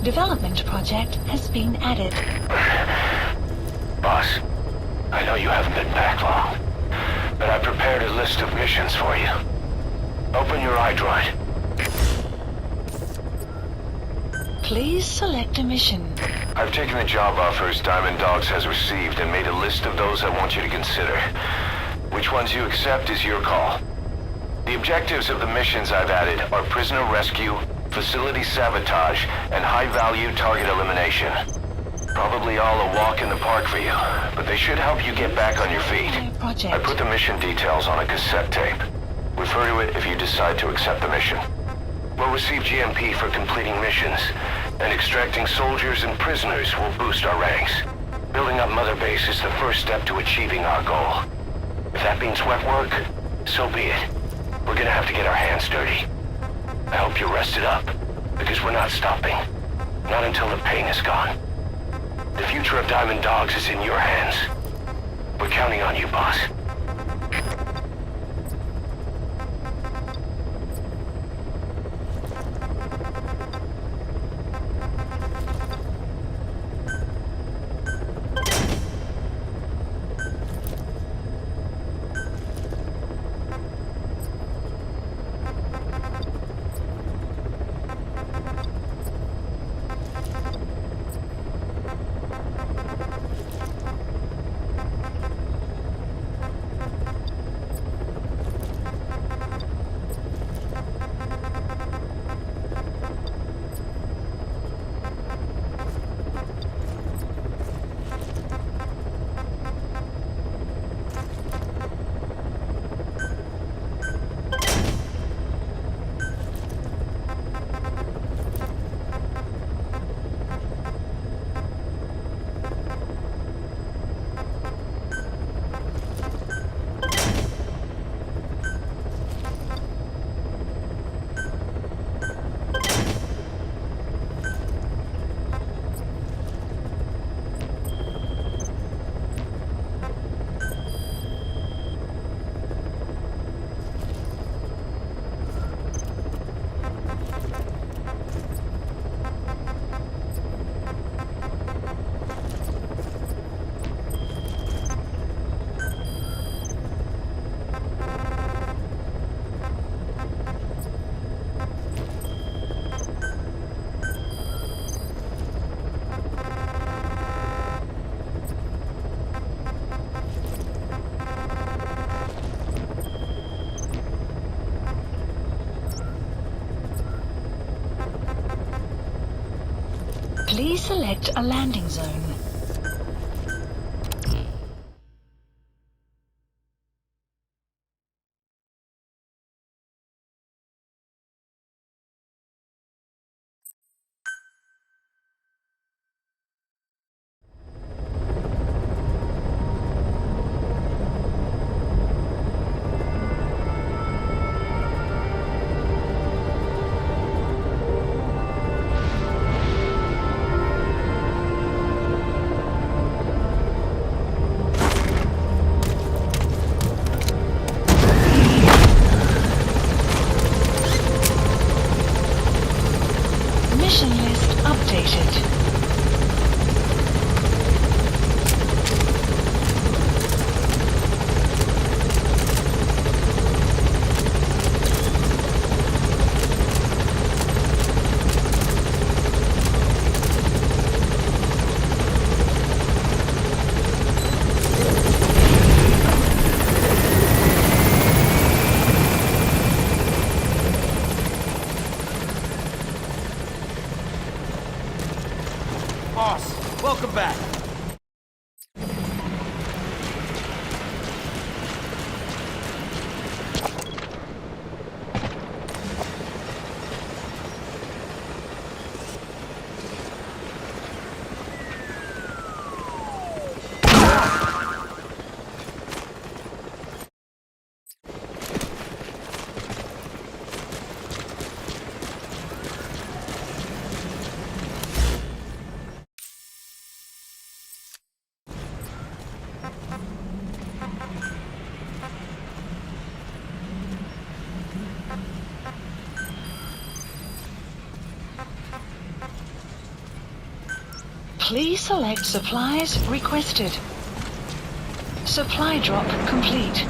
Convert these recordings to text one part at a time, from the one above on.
Development project has been added. Boss, I know you haven't been back long, but I prepared a list of missions for you. Open your iDroid. Please select a mission. I've taken the job offers Diamond Dogs has received and made a list of those I want you to consider. Which ones you accept is your call. The objectives of the missions I've added are prisoner rescue, facility sabotage, and high-value target elimination. Probably all a walk in the park for you, but they should help you get back on your feet. I put the mission details on a cassette tape. Refer to it if you decide to accept the mission. We'll receive GMP for completing missions, and extracting soldiers and prisoners will boost our ranks. Building up Mother Base is the first step to achieving our goal. If that means wet work, so be it. We're gonna have to get our hands dirty. I hope you're rested up, because we're not stopping. Not until the pain is gone. The future of Diamond Dogs is in your hands. We're counting on you, boss. Please select a landing zone. Mission list updated. Boss, welcome back. Please select supplies requested. Supply drop complete.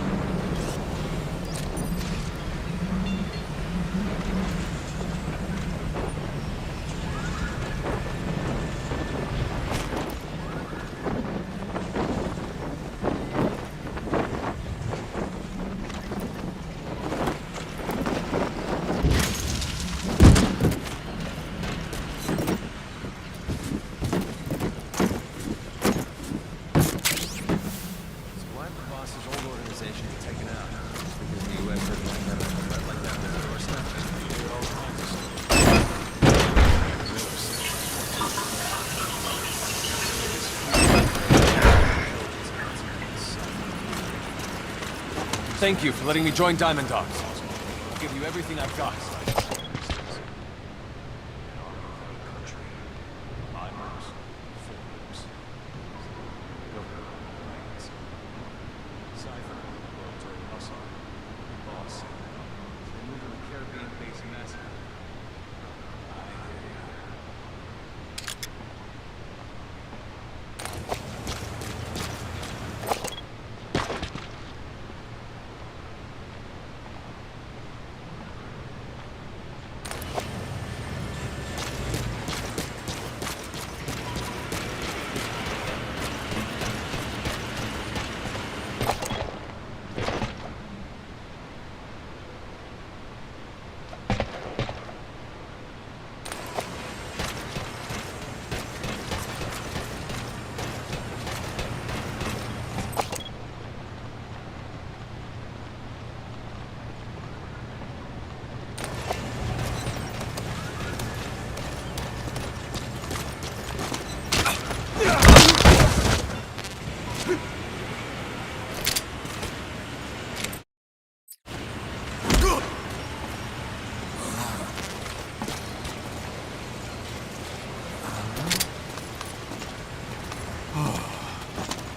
Thank you for letting me join Diamond Dogs. I'll give you everything I've got.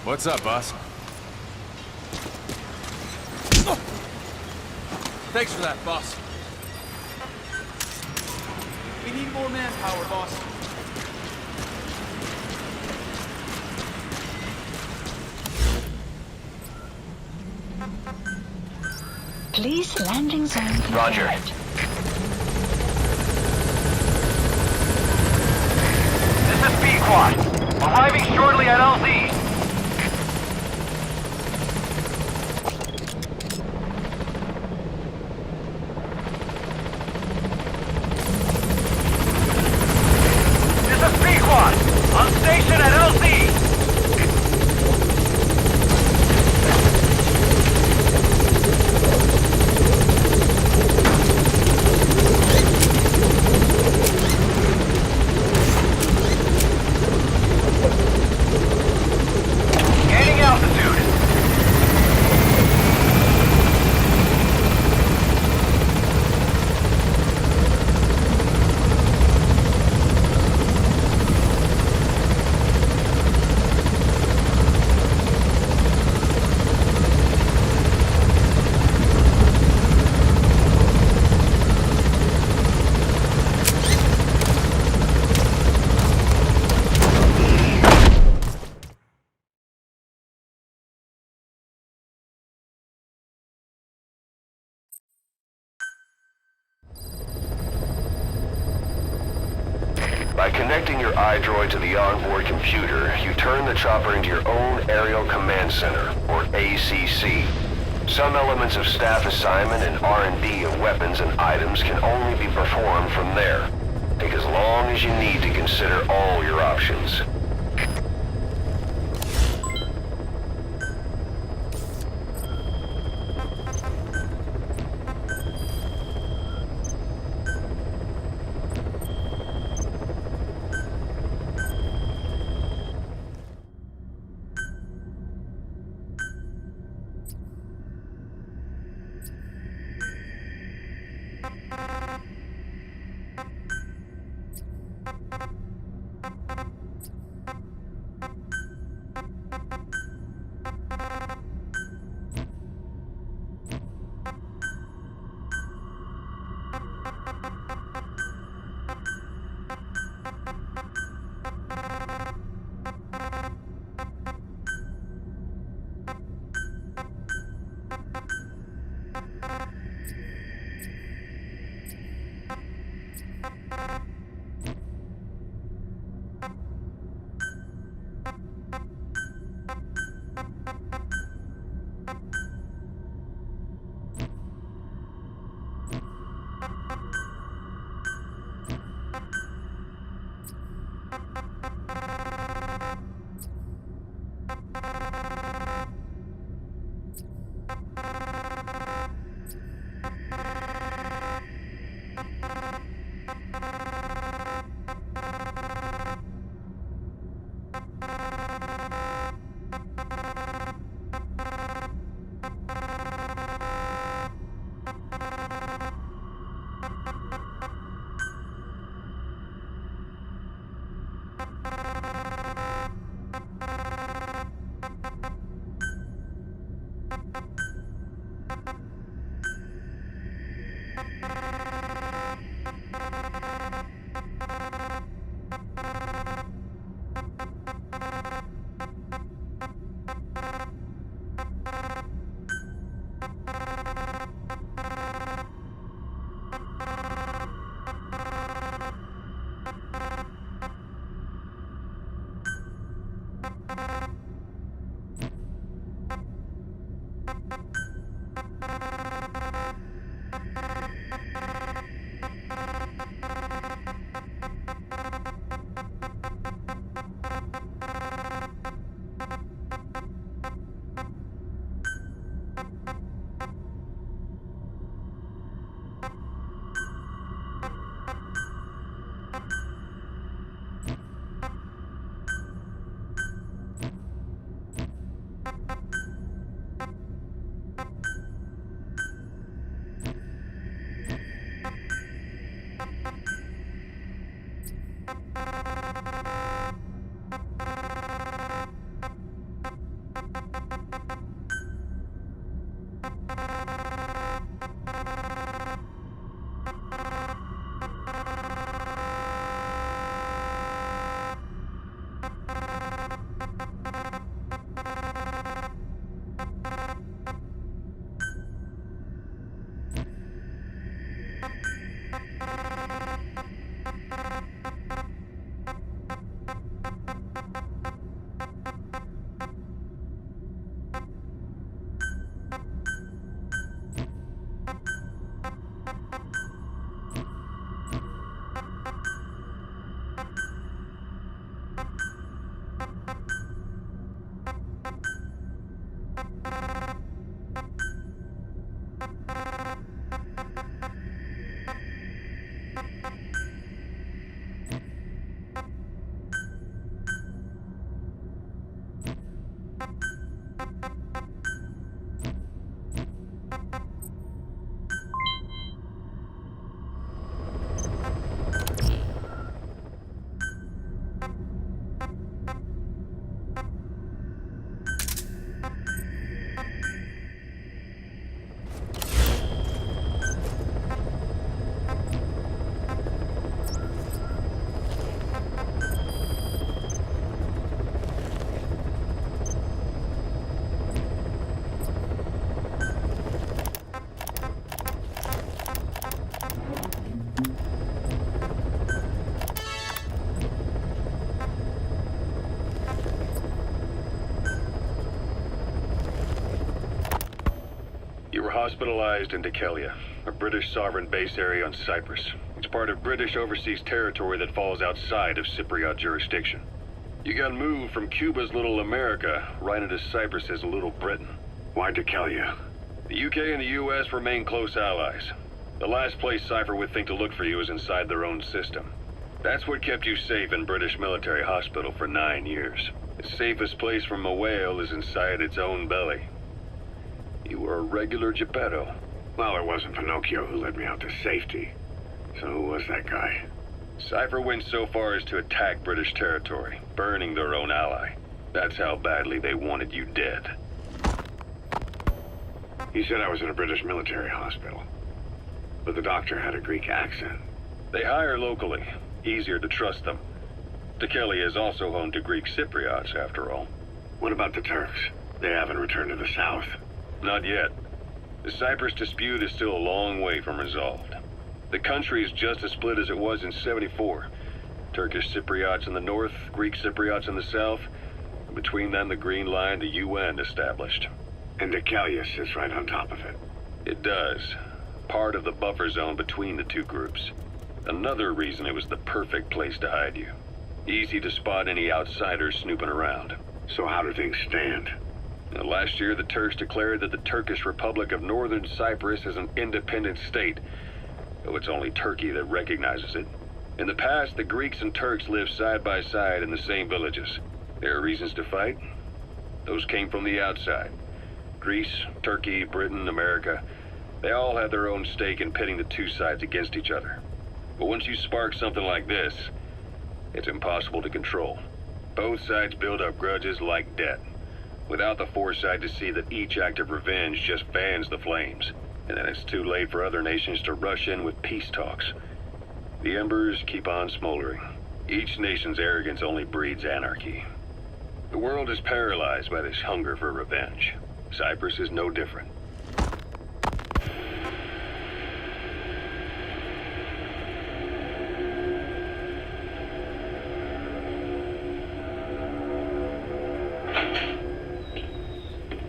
What's up, boss? Thanks for that, boss. We need more manpower, boss. Please landing zone confirmed. Roger. This is B-Quad. Arriving shortly at LZ. On station at LZ! Gaining altitude. By connecting your iDroid to the onboard computer, you turn the chopper into your own Aerial Command Center, or ACC. Some elements of staff assignment and R&D of weapons and items can only be performed from there. Take as long as you need to consider all your options. You were hospitalized in Dekelia, a British sovereign base area on Cyprus. It's part of British overseas territory that falls outside of Cypriot jurisdiction. You got moved from Cuba's Little America right into Cyprus's Little Britain. Why Dekelia? The UK and the US remain close allies. The last place Cypher would think to look for you is inside their own system. That's what kept you safe in British military hospital for 9 years. The safest place from a whale is inside its own belly. You were a regular Geppetto. Well, it wasn't Pinocchio who led me out to safety. So who was that guy? Cypher went so far as to attack British territory, burning their own ally. That's how badly they wanted you dead. He said I was in a British military hospital. But the doctor had a Greek accent. They hire locally. Easier to trust them. Dekelia is also home to Greek Cypriots, after all. What about the Turks? They haven't returned to the south. Not yet. The Cyprus dispute is still a long way from resolved. The country is just as split as it was in '74. Turkish Cypriots in the north, Greek Cypriots in the south. And between them, the Green Line, the UN established. And Dekelia sits right on top of it. It does. Part of the buffer zone between the two groups. Another reason it was the perfect place to hide you. Easy to spot any outsiders snooping around. So how do things stand? Now, last year, the Turks declared that the Turkish Republic of Northern Cyprus is an independent state. though it's only Turkey that recognizes it. In the past, the Greeks and Turks lived side by side in the same villages. There are reasons to fight. Those came from the outside. Greece, Turkey, Britain, America, they all had their own stake in pitting the two sides against each other. But once you spark something like this, it's impossible to control. Both sides build up grudges like debt, without the foresight to see that each act of revenge just fans the flames. And then it's too late for other nations to rush in with peace talks. The embers keep on smoldering. Each nation's arrogance only breeds anarchy. The world is paralyzed by this hunger for revenge. Cyprus is no different.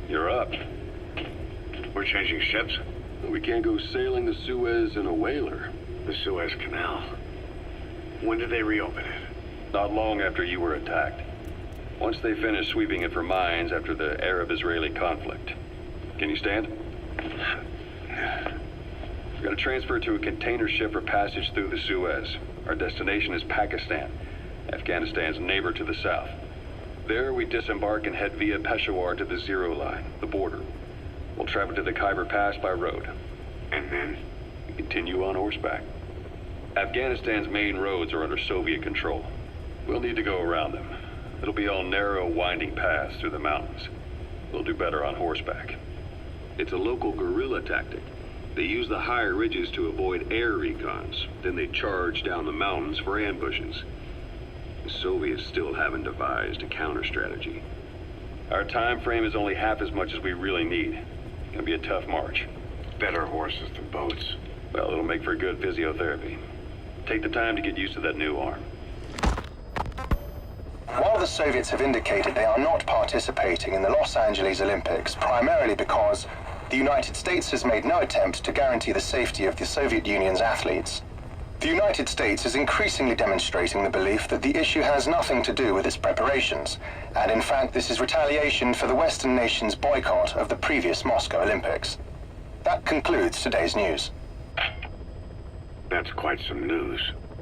You're up. We're changing ships? We can't go sailing the Suez in a whaler. The Suez Canal. When did they reopen it? Not long after you were attacked. Once they finished sweeping it for mines after the Arab-Israeli conflict. Can you stand? We're gonna transfer to a container ship for passage through the Suez. Our destination is Pakistan, Afghanistan's neighbor to the south. There we disembark and head via Peshawar to the Zero Line, the border. We'll travel to the Khyber Pass by road. And then? We continue on horseback. Afghanistan's main roads are under Soviet control. We'll need to go around them. It'll be all narrow, winding paths through the mountains. We'll do better on horseback. It's a local guerrilla tactic. They use the higher ridges to avoid air recons. Then they charge down the mountains for ambushes. The Soviets still haven't devised a counter-strategy. Our time frame is only half as much as we really need. It's gonna be a tough march. Better horses than boats. Well, it'll make for good physiotherapy. Take the time to get used to that new arm. While the Soviets have indicated they are not participating in the Los Angeles Olympics, primarily because the United States has made no attempt to guarantee the safety of the Soviet Union's athletes, the United States is increasingly demonstrating the belief that the issue has nothing to do with its preparations, and in fact this is retaliation for the Western nations' boycott of the previous Moscow Olympics. That concludes today's news. That's quite some news.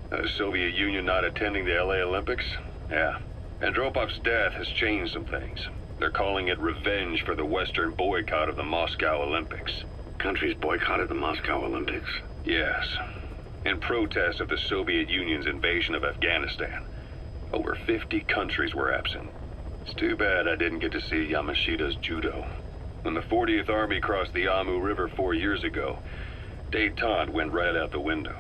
The Soviet Union not attending the LA Olympics? Yeah. Andropov's death has changed some things. They're calling it revenge for the Western boycott of the Moscow Olympics. Countries boycotted the Moscow Olympics? Yes. In protest of the Soviet Union's invasion of Afghanistan. Over 50 countries were absent. It's too bad I didn't get to see Yamashita's judo. When the 40th Army crossed the Amu River 4 years ago, détente went right out the window.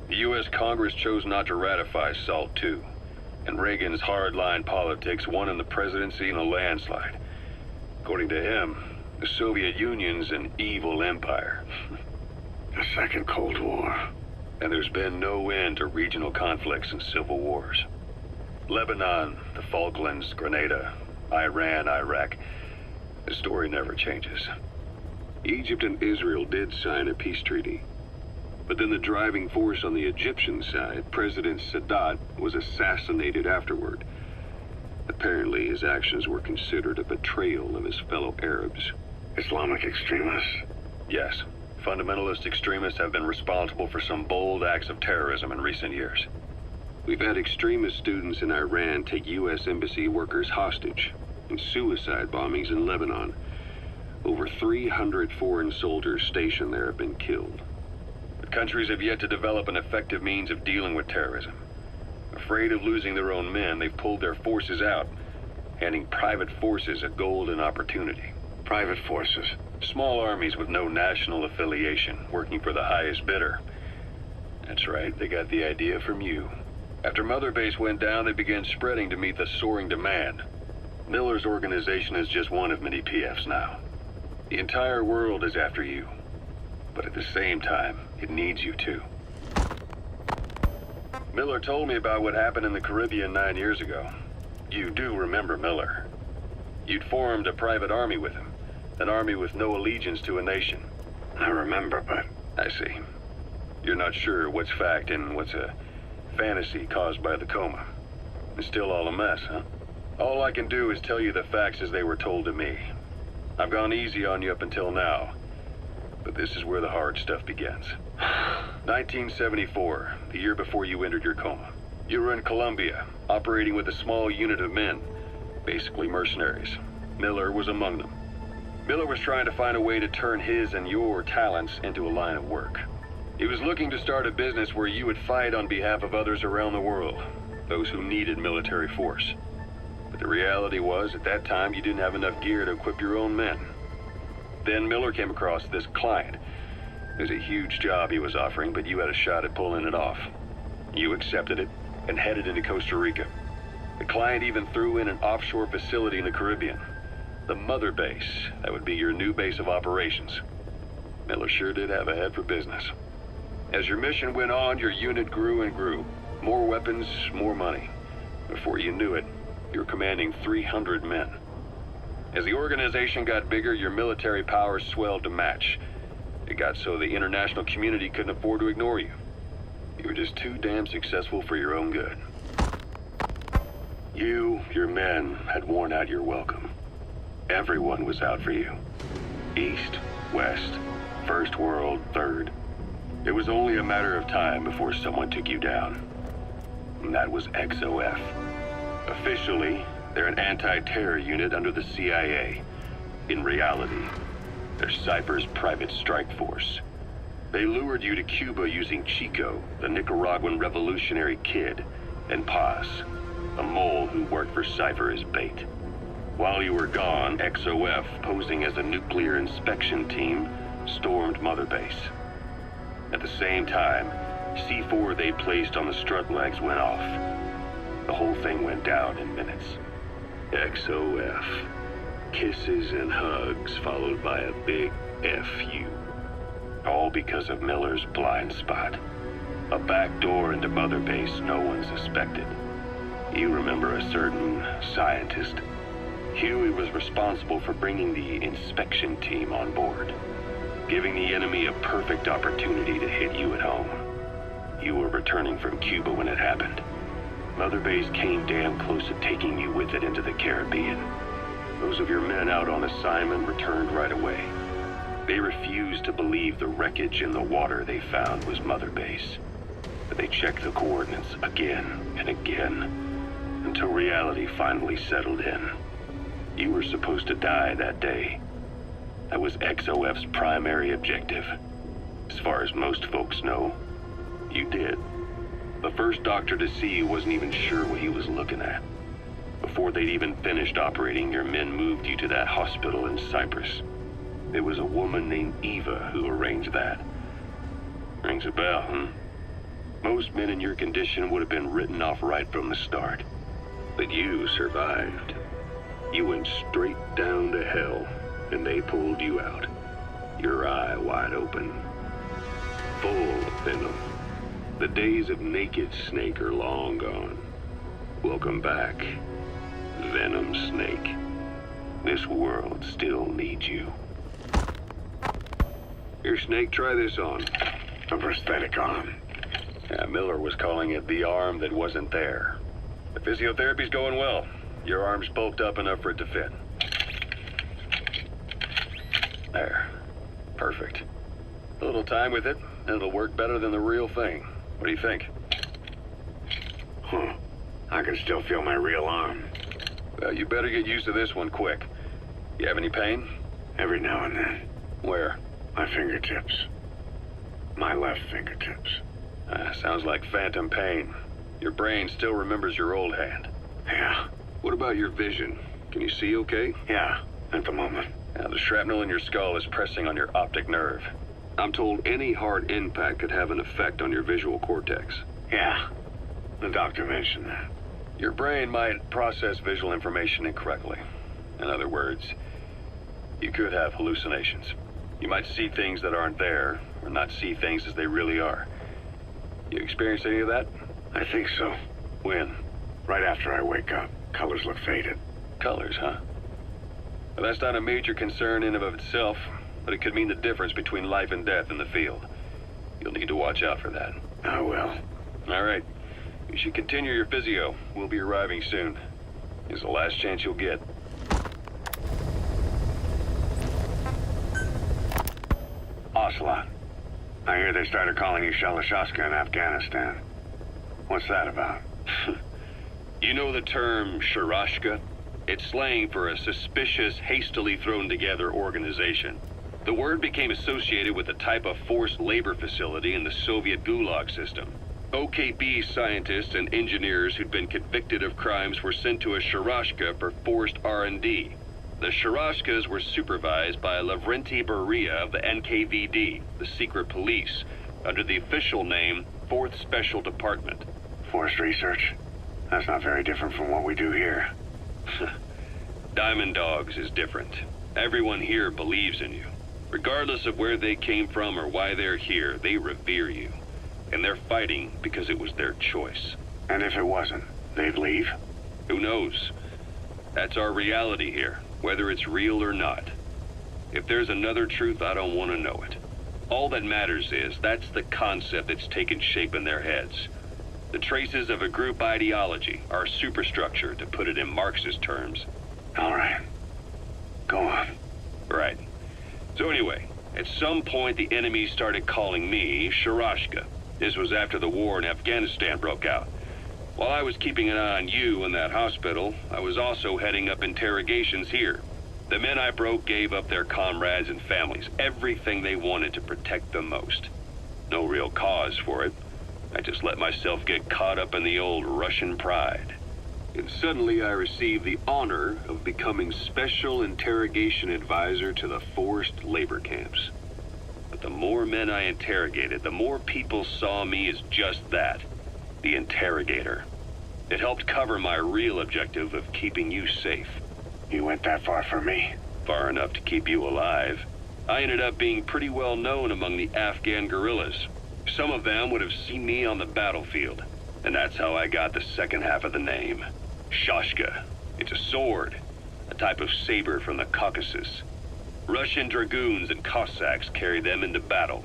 The U.S. Congress chose not to ratify SALT II, and Reagan's hardline politics won in the presidency in a landslide. According to him, the Soviet Union's an evil empire. The Second Cold War. And there's been no end to regional conflicts and civil wars. Lebanon, the Falklands, Grenada, Iran, Iraq. The story never changes. Egypt and Israel did sign a peace treaty. But then the driving force on the Egyptian side, President Sadat, was assassinated afterward. Apparently his actions were considered a betrayal of his fellow Arabs. Islamic extremists? Yes. Fundamentalist extremists have been responsible for some bold acts of terrorism in recent years. We've had extremist students in Iran take U.S. embassy workers hostage, and suicide bombings in Lebanon. Over 300 foreign soldiers stationed there have been killed. But countries have yet to develop an effective means of dealing with terrorism. Afraid of losing their own men, they've pulled their forces out, handing private forces a golden opportunity. Private forces? Small armies with no national affiliation, working for the highest bidder. That's right, they got the idea from you. After Mother Base went down, they began spreading to meet the soaring demand. Miller's organization is just one of many PFs now. The entire world is after you. But at the same time, it needs you too. Miller told me about what happened in the Caribbean 9 years ago. You do remember Miller. You'd formed a private army with him. An army with no allegiance to a nation. I remember, but... I see. You're not sure what's fact and what's a fantasy caused by the coma. It's still all a mess, huh? All I can do is tell you the facts as they were told to me. I've gone easy on you up until now, but this is where the hard stuff begins. 1974, the year before you entered your coma. You were in Colombia, operating with a small unit of men, basically mercenaries. Miller was among them. Miller was trying to find a way to turn his and your talents into a line of work. He was looking to start a business where you would fight on behalf of others around the world, those who needed military force. But the reality was, at that time, you didn't have enough gear to equip your own men. Then Miller came across this client. It was a huge job he was offering, but you had a shot at pulling it off. You accepted it and headed into Costa Rica. The client even threw in an offshore facility in the Caribbean. The mother base, that would be your new base of operations. Miller sure did have a head for business. As your mission went on, your unit grew and grew. More weapons, more money. Before you knew it, you were commanding 300 men. As the organization got bigger, your military powers swelled to match. It got so the international community couldn't afford to ignore you. You were just too damn successful for your own good. You, your men, had worn out your welcome. Everyone was out for you. East, West, First World, Third. It was only a matter of time before someone took you down. And that was XOF. Officially, they're an anti-terror unit under the CIA. In reality, they're Cypher's private strike force. They lured you to Cuba using Chico, the Nicaraguan revolutionary kid, and Paz, a mole who worked for Cypher as bait. While you were gone, XOF, posing as a nuclear inspection team, stormed Mother Base. At the same time, C4 they placed on the strut legs went off. The whole thing went down in minutes. XOF. Kisses and hugs followed by a big FU. All because of Miller's blind spot. A back door into Mother Base no one suspected. You remember a certain scientist. Huey was responsible for bringing the inspection team on board, giving the enemy a perfect opportunity to hit you at home. You were returning from Cuba when it happened. Mother Base came damn close to taking you with it into the Caribbean. Those of your men out on assignment returned right away. They refused to believe the wreckage in the water they found was Mother Base. But they checked the coordinates again and again, until reality finally settled in. You were supposed to die that day. That was XOF's primary objective. As far as most folks know, you did. The first doctor to see you wasn't even sure what he was looking at. Before they'd even finished operating, your men moved you to that hospital in Cyprus. It was a woman named Eva who arranged that. Rings a bell, huh? Most men in your condition would have been written off right from the start. But you survived. You went straight down to hell, and they pulled you out. Your eye wide open. Full of venom. The days of naked Snake are long gone. Welcome back, Venom Snake. This world still needs you. Here, Snake, try this on. A prosthetic arm. Yeah, Miller was calling it the arm that wasn't there. The physiotherapy's going well. Your arm's bulked up enough for it to fit. There. Perfect. A little time with it, and it'll work better than the real thing. What do you think? Huh. I can still feel my real arm. Well, you better get used to this one quick. You have any pain? Every now and then. Where? My fingertips. My left fingertips. Sounds like phantom pain. Your brain still remembers your old hand. Yeah. What about your vision? Can you see okay? Yeah, at the moment. Now, the shrapnel in your skull is pressing on your optic nerve. I'm told any hard impact could have an effect on your visual cortex. Yeah. The doctor mentioned that. Your brain might process visual information incorrectly. In other words, you could have hallucinations. You might see things that aren't there, or not see things as they really are. You experienced any of that? I think so. When? Right after I wake up. Colors look faded. Colors, huh? Well, that's not a major concern in and of itself, but it could mean the difference between life and death in the field. You'll need to watch out for that. I will. All right. You should continue your physio. We'll be arriving soon. It's the last chance you'll get. Ocelot. I hear they started calling you Shalashaska in Afghanistan. What's that about? You know the term Sharashka? It's slang for a suspicious, hastily thrown together organization. The word became associated with a type of forced labor facility in the Soviet Gulag system. OKB scientists and engineers who'd been convicted of crimes were sent to a Sharashka for forced R&D. The Sharashkas were supervised by Lavrenti Beria of the NKVD, the secret police, under the official name 4th Special Department. Forced research? That's not very different from what we do here. Diamond Dogs is different. Everyone here believes in you. Regardless of where they came from or why they're here, they revere you. And they're fighting because it was their choice. And if it wasn't, they'd leave? Who knows? That's our reality here, whether it's real or not. If there's another truth, I don't want to know it. All that matters is that's the concept that's taken shape in their heads. The traces of a group ideology, our superstructure, to put it in Marxist terms. All right. Go on. Right. So anyway, at some point the enemy started calling me Sharashka. This was after the war in Afghanistan broke out. While I was keeping an eye on you in that hospital, I was also heading up interrogations here. The men I broke gave up their comrades and families, everything they wanted to protect them most. No real cause for it. I just let myself get caught up in the old Russian pride. And suddenly I received the honor of becoming Special Interrogation Advisor to the forced labor camps. But the more men I interrogated, the more people saw me as just that, the interrogator. It helped cover my real objective of keeping you safe. You went that far for me? Far enough to keep you alive. I ended up being pretty well known among the Afghan guerrillas. Some of them would have seen me on the battlefield, and that's how I got the second half of the name. Shashka. It's a sword, a type of saber from the Caucasus. Russian dragoons and Cossacks carried them into battle.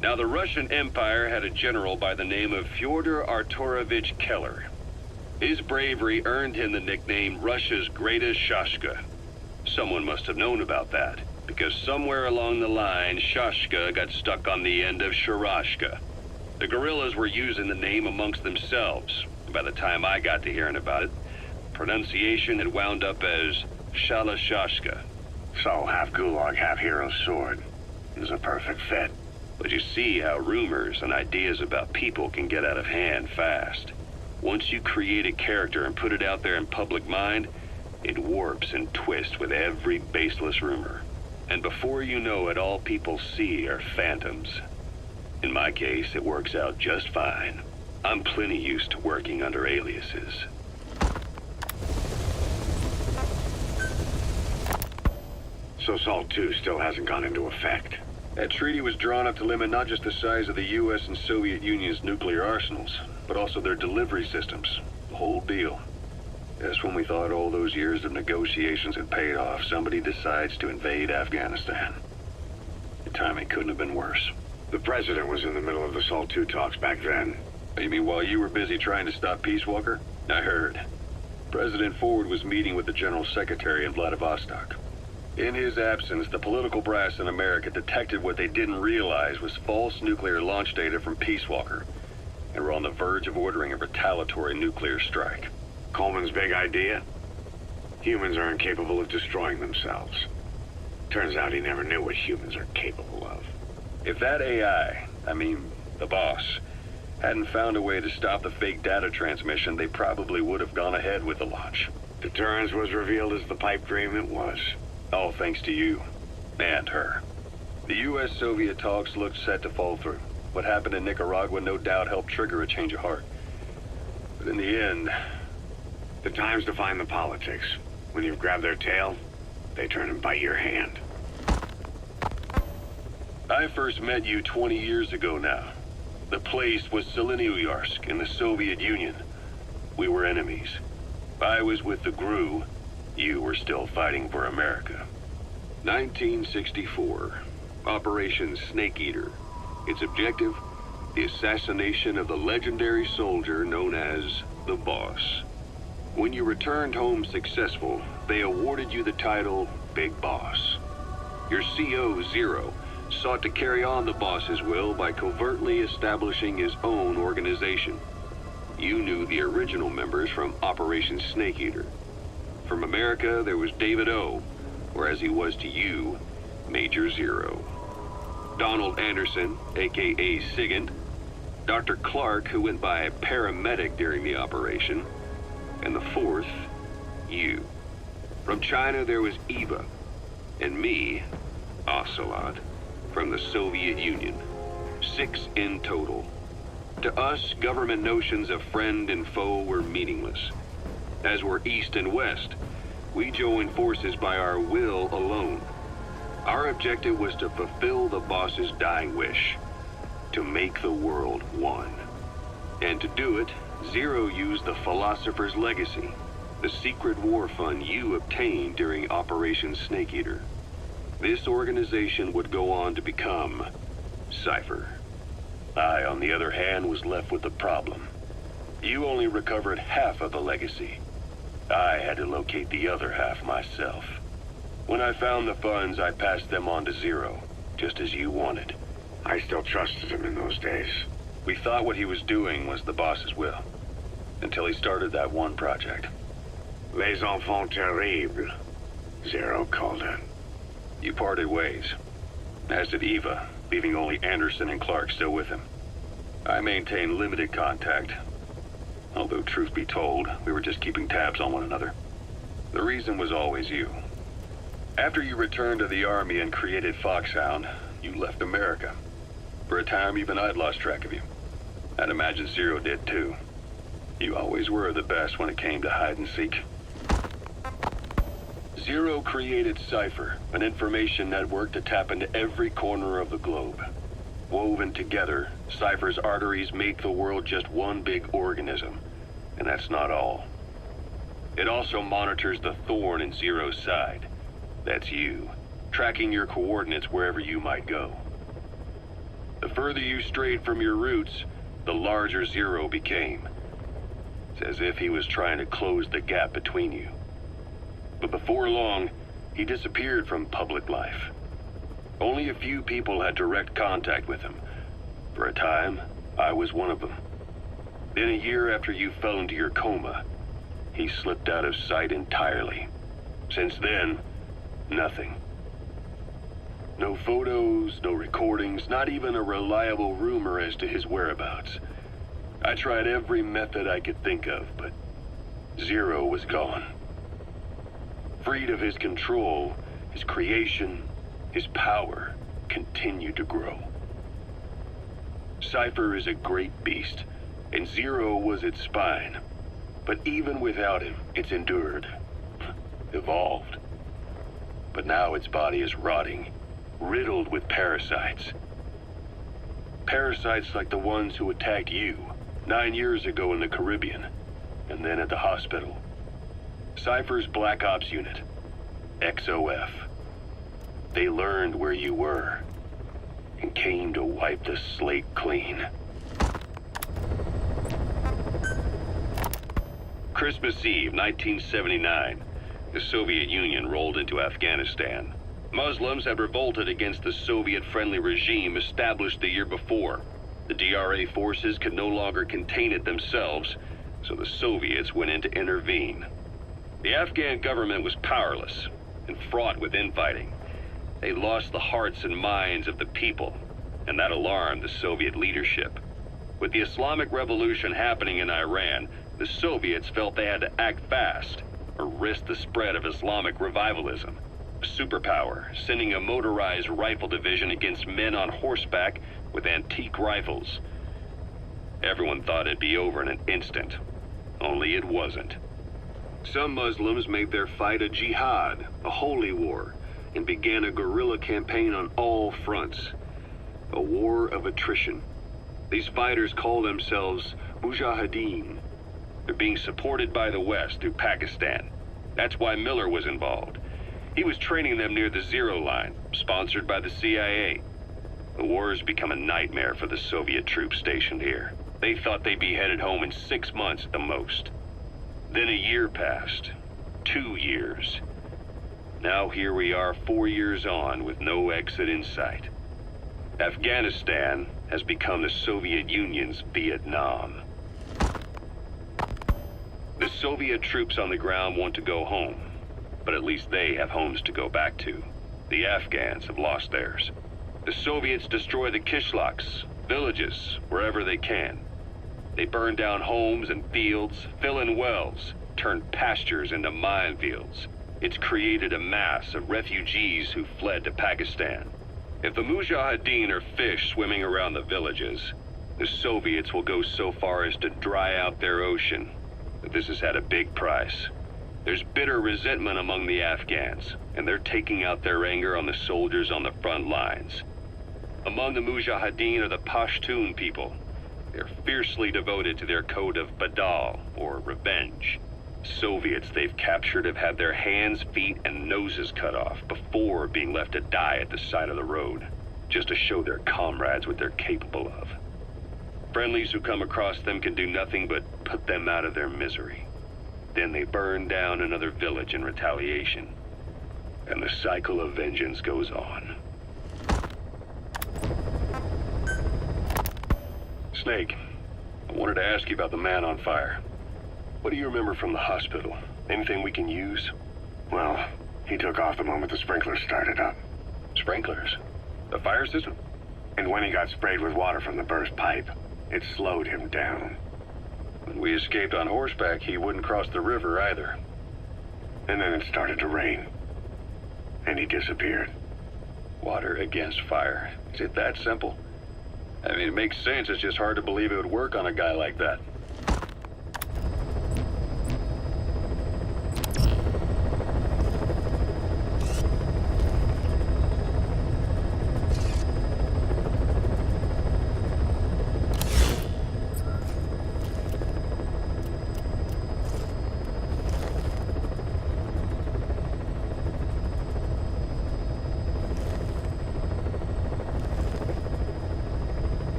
Now, the Russian Empire had a general by the name of Fyodor Arturovich Keller. His bravery earned him the nickname Russia's Greatest Shashka. Someone must have known about that, because somewhere along the line, Shashka got stuck on the end of Sharashka. The guerrillas were using the name amongst themselves. By the time I got to hearing about it, pronunciation had wound up as Shalashashka. So, half Gulag, half Hero Sword. Is a perfect fit. But you see how rumors and ideas about people can get out of hand fast. Once you create a character and put it out there in public mind, it warps and twists with every baseless rumor. And before you know it, all people see are phantoms. In my case, it works out just fine. I'm plenty used to working under aliases. So SALT II still hasn't gone into effect. That treaty was drawn up to limit not just the size of the U.S. and Soviet Union's nuclear arsenals, but also their delivery systems. The whole deal. Just when we thought all those years of negotiations had paid off, somebody decides to invade Afghanistan. The timing couldn't have been worse. The president was in the middle of the SALT II talks back then. You mean while you were busy trying to stop Peace Walker? I heard. President Ford was meeting with the General Secretary in Vladivostok. In his absence, the political brass in America detected what they didn't realize was false nuclear launch data from Peace Walker, and were on the verge of ordering a retaliatory nuclear strike. Coleman's big idea? Humans are incapable of destroying themselves. Turns out he never knew what humans are capable of. If that AI, the boss, hadn't found a way to stop the fake data transmission, they probably would have gone ahead with the launch. Deterrence was revealed as the pipe dream it was. All thanks to you. And her. The U.S.-Soviet talks looked set to fall through. What happened in Nicaragua no doubt helped trigger a change of heart. But in the end... The time's to find the politics. When you've grabbed their tail, they turn and bite your hand. I first met you 20 years ago now. The place was Selenouyarsk in the Soviet Union. We were enemies. I was with the GRU. You were still fighting for America. 1964. Operation Snake Eater. Its objective? The assassination of the legendary soldier known as the Boss. When you returned home successful, they awarded you the title Big Boss. Your CO, Zero, sought to carry on the boss's will by covertly establishing his own organization. You knew the original members from Operation Snake Eater. From America, there was David O., or as he was to you, Major Zero. Donald Anderson, aka Sigint, Dr. Clark, who went by paramedic during the operation, and the fourth, you. From China, there was Eva, and me, Ocelot, from the Soviet Union. 6 in total. To us, government notions of friend and foe were meaningless. As were East and West, we joined forces by our will alone. Our objective was to fulfill the boss's dying wish, to make the world one. And to do it, Zero used the Philosopher's Legacy, the secret war fund you obtained during Operation Snake Eater. This organization would go on to become Cypher. I, on the other hand, was left with the problem. You only recovered half of the legacy. I had to locate the other half myself. When I found the funds, I passed them on to Zero, just as you wanted. I still trusted him in those days. We thought what he was doing was the boss's will, until he started that one project. Les enfants terribles, Zero called it. You parted ways, as did Eva, leaving only Anderson and Clark still with him. I maintained limited contact, although truth be told, we were just keeping tabs on one another. The reason was always you. After you returned to the Army and created Foxhound, you left America. For a time, even I'd lost track of you. I'd imagine Zero did too. You always were the best when it came to hide and seek. Zero created Cypher, an information network to tap into every corner of the globe. Woven together, Cypher's arteries make the world just one big organism. And that's not all. It also monitors the thorn in Zero's side. That's you, tracking your coordinates wherever you might go. The further you strayed from your roots, the larger Zero became. It's as if he was trying to close the gap between you. But before long, he disappeared from public life. Only a few people had direct contact with him. For a time, I was one of them. Then a year after you fell into your coma, he slipped out of sight entirely. Since then, nothing. No photos, no recordings, not even a reliable rumor as to his whereabouts. I tried every method I could think of, but Zero was gone. Freed of his control, his creation, his power continued to grow. Cypher is a great beast, and Zero was its spine. But even without him, it's endured, evolved. But now its body is rotting, riddled with parasites. Parasites like the ones who attacked you 9 years ago in the Caribbean, and then at the hospital. Cypher's Black Ops Unit, XOF. They learned where you were, and came to wipe the slate clean. Christmas Eve, 1979. The Soviet Union rolled into Afghanistan. Muslims had revolted against the Soviet-friendly regime established the year before. The DRA forces could no longer contain it themselves, so the Soviets went in to intervene. The Afghan government was powerless and fraught with infighting. They lost the hearts and minds of the people, and that alarmed the Soviet leadership. With the Islamic Revolution happening in Iran, the Soviets felt they had to act fast or risk the spread of Islamic revivalism. A superpower, sending a motorized rifle division against men on horseback with antique rifles. Everyone thought it'd be over in an instant, only it wasn't. Some Muslims made their fight a jihad, a holy war, and began a guerrilla campaign on all fronts. A war of attrition. These fighters call themselves Mujahideen. They're being supported by the West through Pakistan. That's why Miller was involved. He was training them near the Zero Line, sponsored by the CIA. The war has become a nightmare for the Soviet troops stationed here. They thought they'd be headed home in 6 months at the most. Then a year passed. 2 years. Now here we are 4 years on with no exit in sight. Afghanistan has become the Soviet Union's Vietnam. The Soviet troops on the ground want to go home, but at least they have homes to go back to. The Afghans have lost theirs. The Soviets destroy the kishlaks, villages, wherever they can. They burn down homes and fields, fill in wells, turn pastures into minefields. It's created a mass of refugees who fled to Pakistan. If the Mujahideen are fish swimming around the villages, the Soviets will go so far as to dry out their ocean. But this has had a big price. There's bitter resentment among the Afghans, and they're taking out their anger on the soldiers on the front lines. Among the Mujahideen are the Pashtun people. They're fiercely devoted to their code of Badal, or revenge. Soviets they've captured have had their hands, feet, and noses cut off before being left to die at the side of the road, just to show their comrades what they're capable of. Friendlies who come across them can do nothing but put them out of their misery. Then they burn down another village in retaliation. And the cycle of vengeance goes on. Snake, I wanted to ask you about the man on fire. What do you remember from the hospital? Anything we can use? Well, he took off the moment the sprinklers started up. Sprinklers? The fire system? And when he got sprayed with water from the burst pipe, it slowed him down. When we escaped on horseback, he wouldn't cross the river either. And then it started to rain. And he disappeared. Water against fire. Is it that simple? I mean, it makes sense. It's just hard to believe it would work on a guy like that.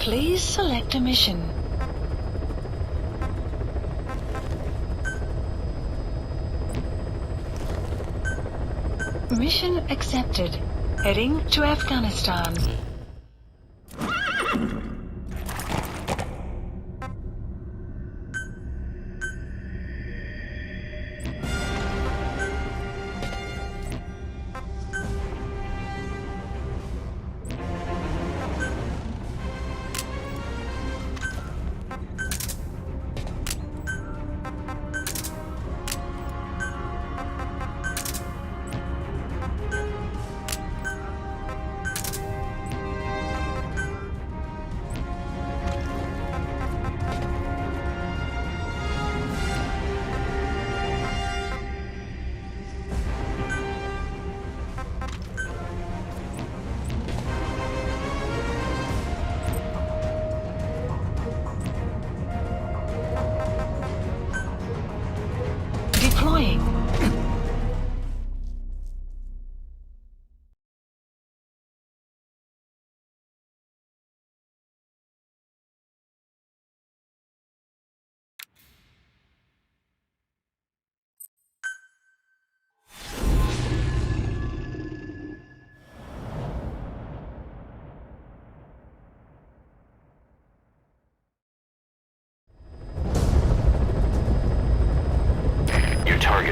Please select a mission. Mission accepted. Heading to Afghanistan.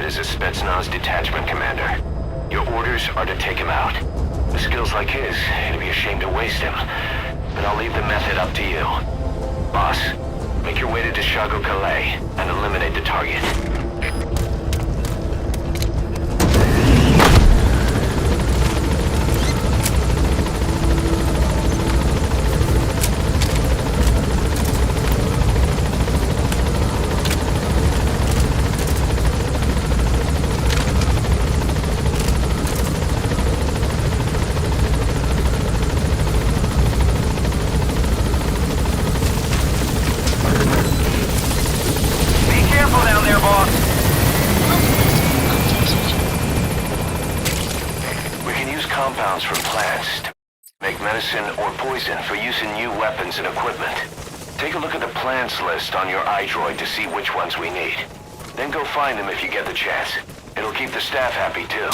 as a Spetsnaz detachment commander. Your orders are to take him out. With skills like his, it'd be a shame to waste him. But I'll leave the method up to you. Boss, make your way to Dishago Calais and eliminate the target. Compounds from plants to make medicine or poison for use in new weapons and equipment. Take a look at the plants list on your iDroid to see which ones we need. Then go find them if you get the chance. It'll keep the staff happy too.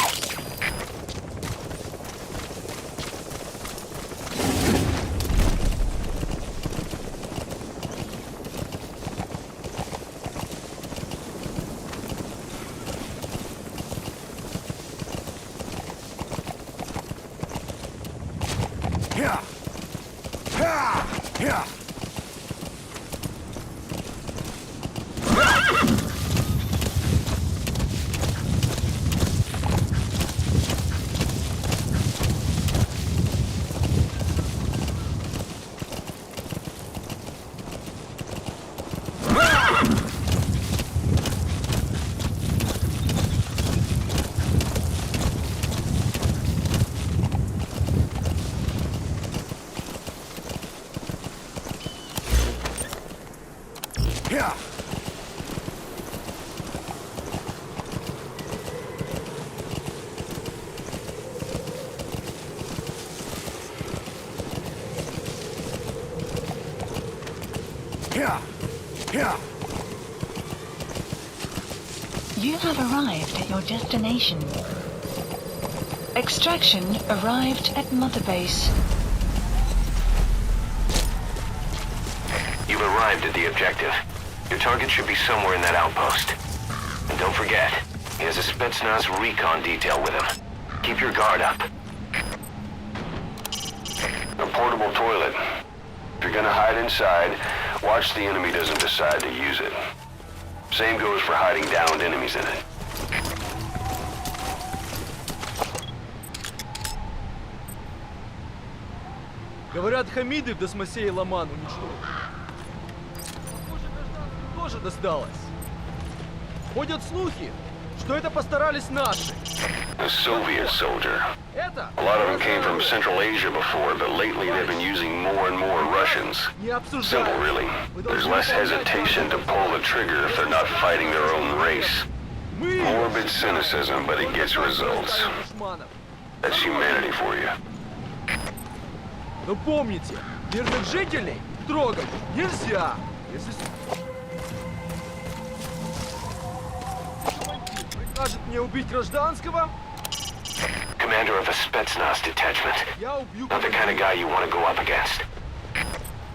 You have arrived at your destination. Extraction arrived at Mother Base. You've arrived at the objective. Your target should be somewhere in that outpost. And don't forget, he has a Spetsnaz recon detail with him. Keep your guard up. A portable toilet. If you're gonna hide inside, watch the enemy doesn't decide to use it. Same goes for hiding downed enemies in it. Говорят, Хамиды в Досмосее и Ломан уничтожили. Похоже, гражданским тоже досталось. Ходят слухи, что это постарались наши. A Soviet soldier. Это? A lot of them came from Central Asia before, but lately they've been using more and more Russians. Не обсуждают. Simple, really. There's less hesitation to pull the trigger if they're not fighting their own race. Morbid cynicism, but it gets results. That's humanity for you. Но помните, мирных жителей трогать нельзя. Если прикажет мне убить гражданского, Commander of a Spetsnaz detachment. я убью Not the kind of guy you want to go up against.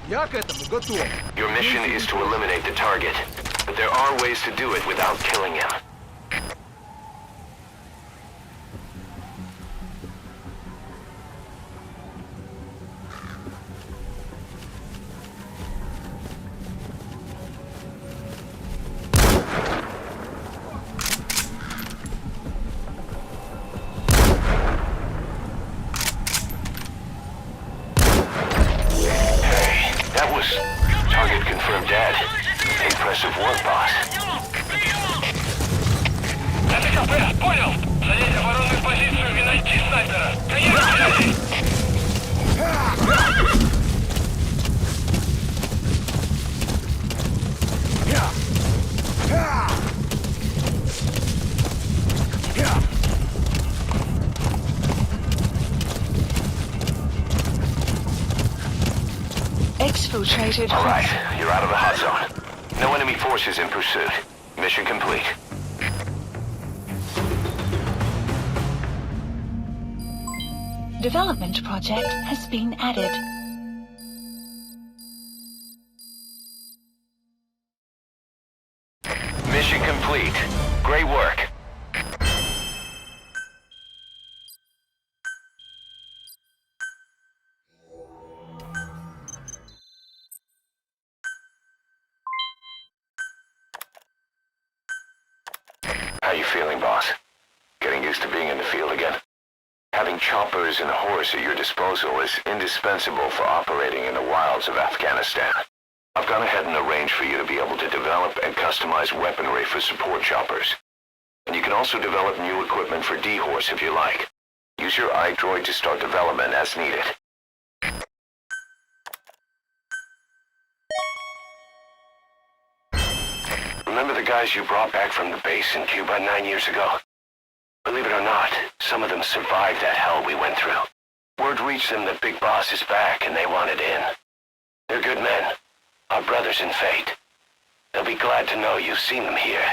Я к этому готов. Your mission is to eliminate the target, but there are ways to do it without killing him. That was target confirmed dead. Impressive work, boss. Понял! Занять оборонную позицию и найти снайпера! Exfiltrated. All right, you're out of the hot zone. No enemy forces in pursuit. Mission complete. Development project has been added. Mission complete. Great work. How you feeling, boss? Getting used to being in the field again? Having choppers and a horse at your disposal is indispensable for operating in the wilds of Afghanistan. I've gone ahead and arranged for you to be able to develop and customize weaponry for support choppers. And you can also develop new equipment for D-Horse if you like. Use your iDroid to start development as needed. Remember the guys you brought back from the base in Cuba 9 years ago? Believe it or not, some of them survived that hell we went through. Word reached them that Big Boss is back and they wanted in. They're good men, our brothers in fate. They'll be glad to know you've seen them here.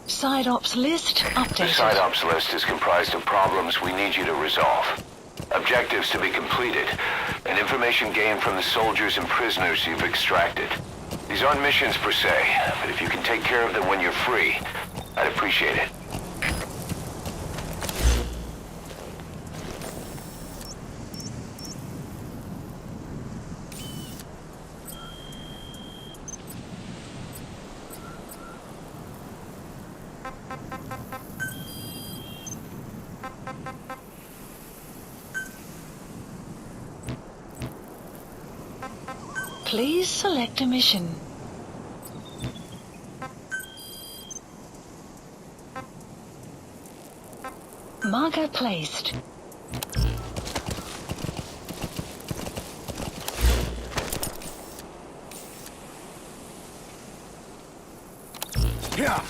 Side ops list The updated. side ops list is comprised of problems we need you to resolve, objectives to be completed, and information gained from the soldiers and prisoners you've extracted. These aren't missions per se, but if you can take care of them when you're free, I'd appreciate it. Please select a mission. Marker placed. Yeah.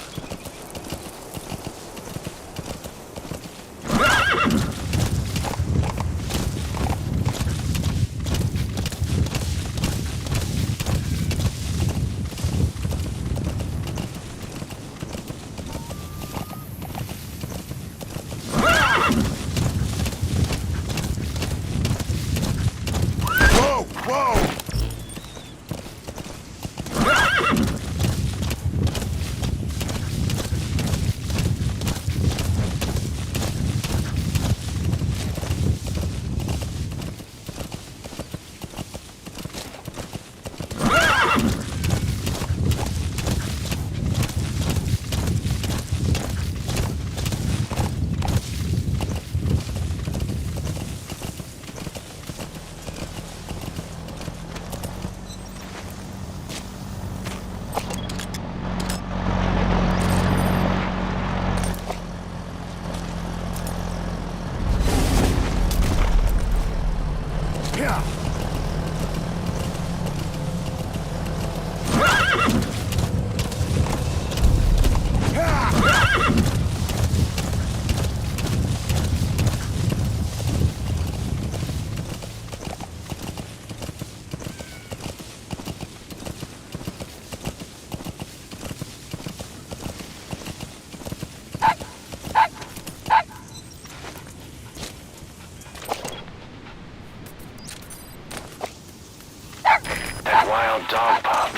Dog pup.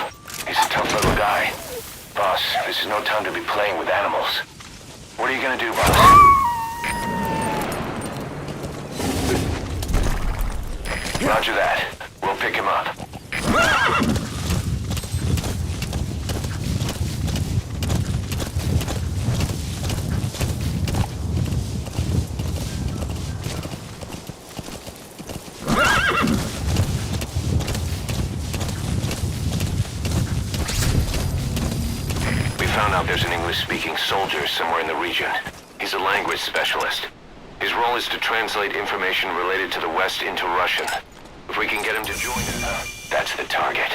He's a tough little guy. Boss, this is no time to be playing with animals. What are you gonna do, boss? Roger that. We'll pick him up. Found out there's an English-speaking soldier somewhere in the region. He's a language specialist. His role is to translate information related to the West into Russian. If we can get him to join us, that's the target.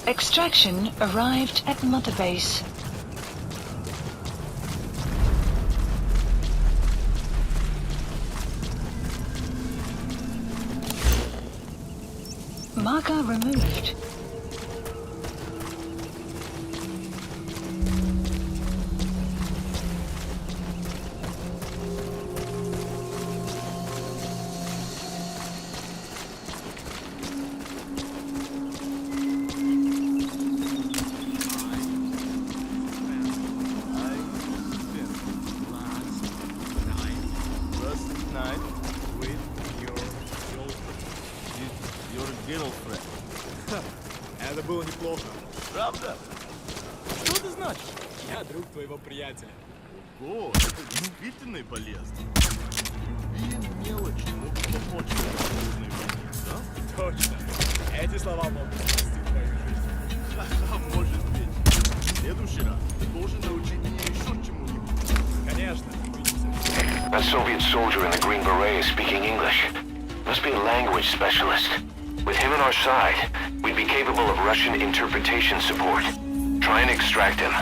Extraction arrived at Mother Base. Marker removed. night with your girlfriend. Это было неплохо. Правда? Что это значит? Я друг твоего приятеля. Ого, это действительно полезно. Любые мелочи могут помочь в трудной войне, да? Точно. Эти слова могут спасти твою жизнь. Ха-ха, может быть. В следующий раз ты должен научить меня еще чему-нибудь. Конечно. That Soviet soldier in the Green Beret is speaking English. Must be a language specialist. With him on our side, we'd be capable of Russian interpretation support. Try and extract him.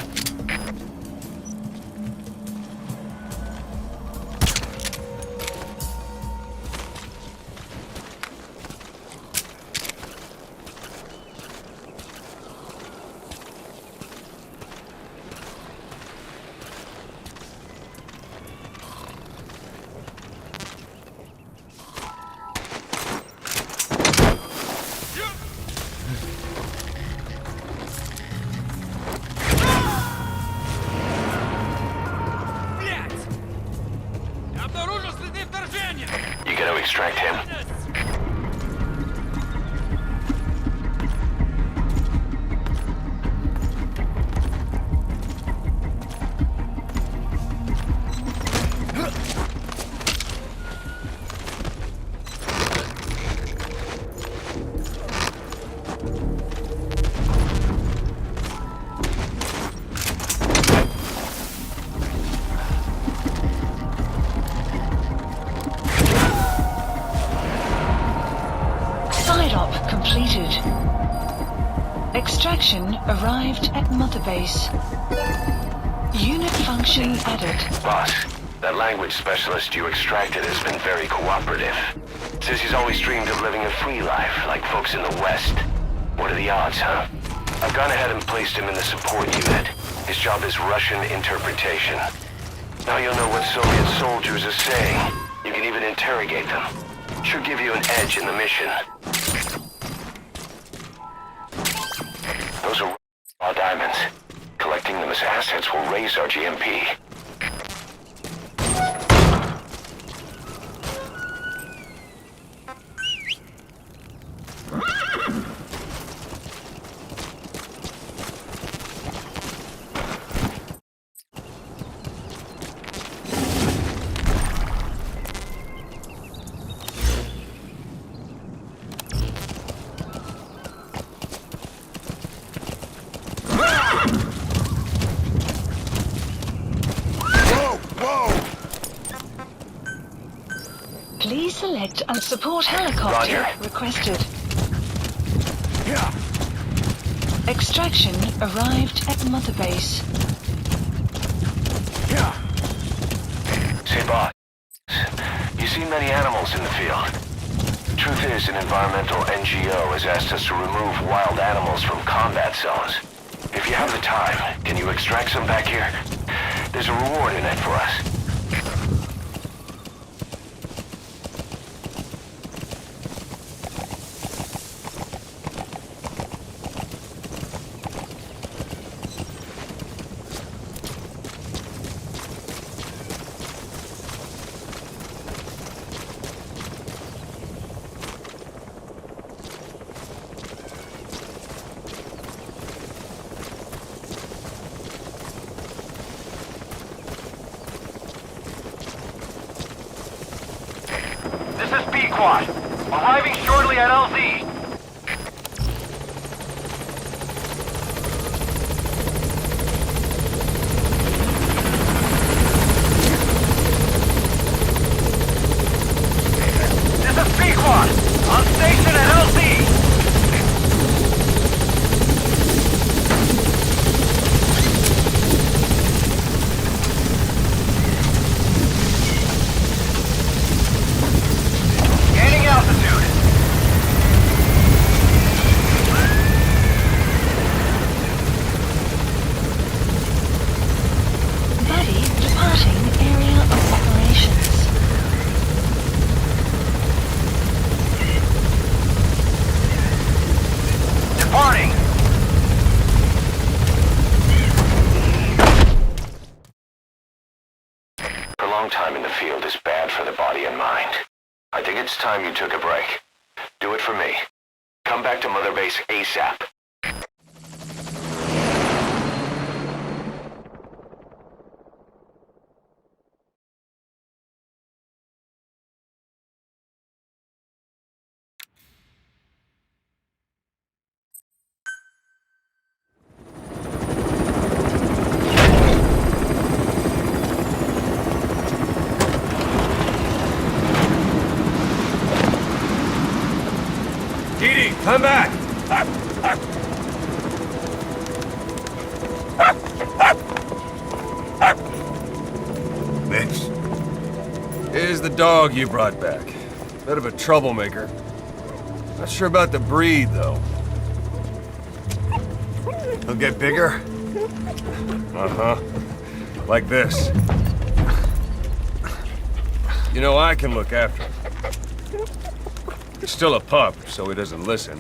You gotta extract him. Completed. Extraction arrived at Mother Base. Unit function added. Boss, that language specialist you extracted has been very cooperative. Says he's always dreamed of living a free life, like folks in the West. What are the odds, huh? I've gone ahead and placed him in the support unit. His job is Russian interpretation. Now you'll know what Soviet soldiers are saying. You can even interrogate them. Should give you an edge in the mission. Those are raw diamonds. Collecting them as assets will raise our GMP. Please select a support helicopter Roger. requested. Extraction arrived at Mother Base. Say, boss, you see many animals in the field. Truth is, an environmental NGO has asked us to remove wild animals from combat zones. If you have the time, can you extract some back here? There's a reward in it for us. This is B-Quad. Arriving shortly at LZ. This is B-Quad. On station at LZ. Gaining altitude. long time in the field is bad for the body and mind. I think it's time you took a break. Do it for me. Come back to Mother Base ASAP. Dee, come back! Mitch, Here's the dog you brought back. Bit of a troublemaker. Not sure about the breed, though. he'll get bigger? Uh-huh. Like this. You know, I can look after him. He's still a pup, so he doesn't listen.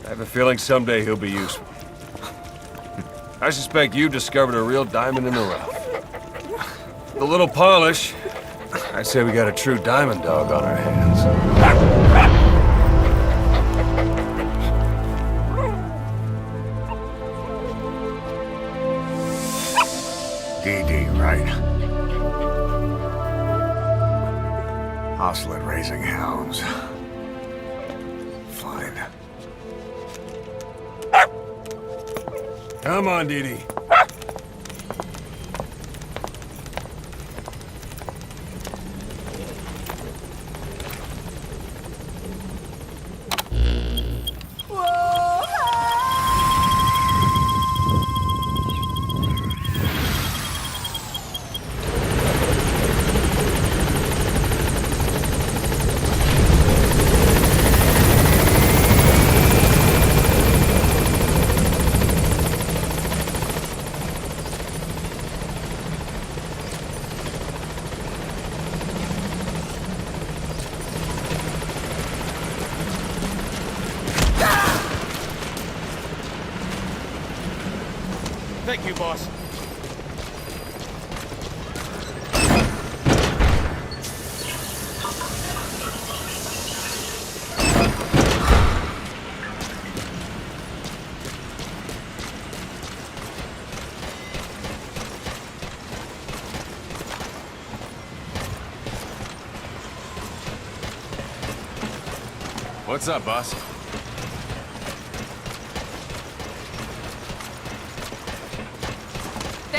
I have a feeling someday he'll be useful. I suspect you've discovered a real diamond in the rough. With a little polish, I'd say we got a true diamond dog on our hands. Dee, right? Hostile at raising hounds. Fine. Come on, Dee. Thank you, boss. What's up, boss?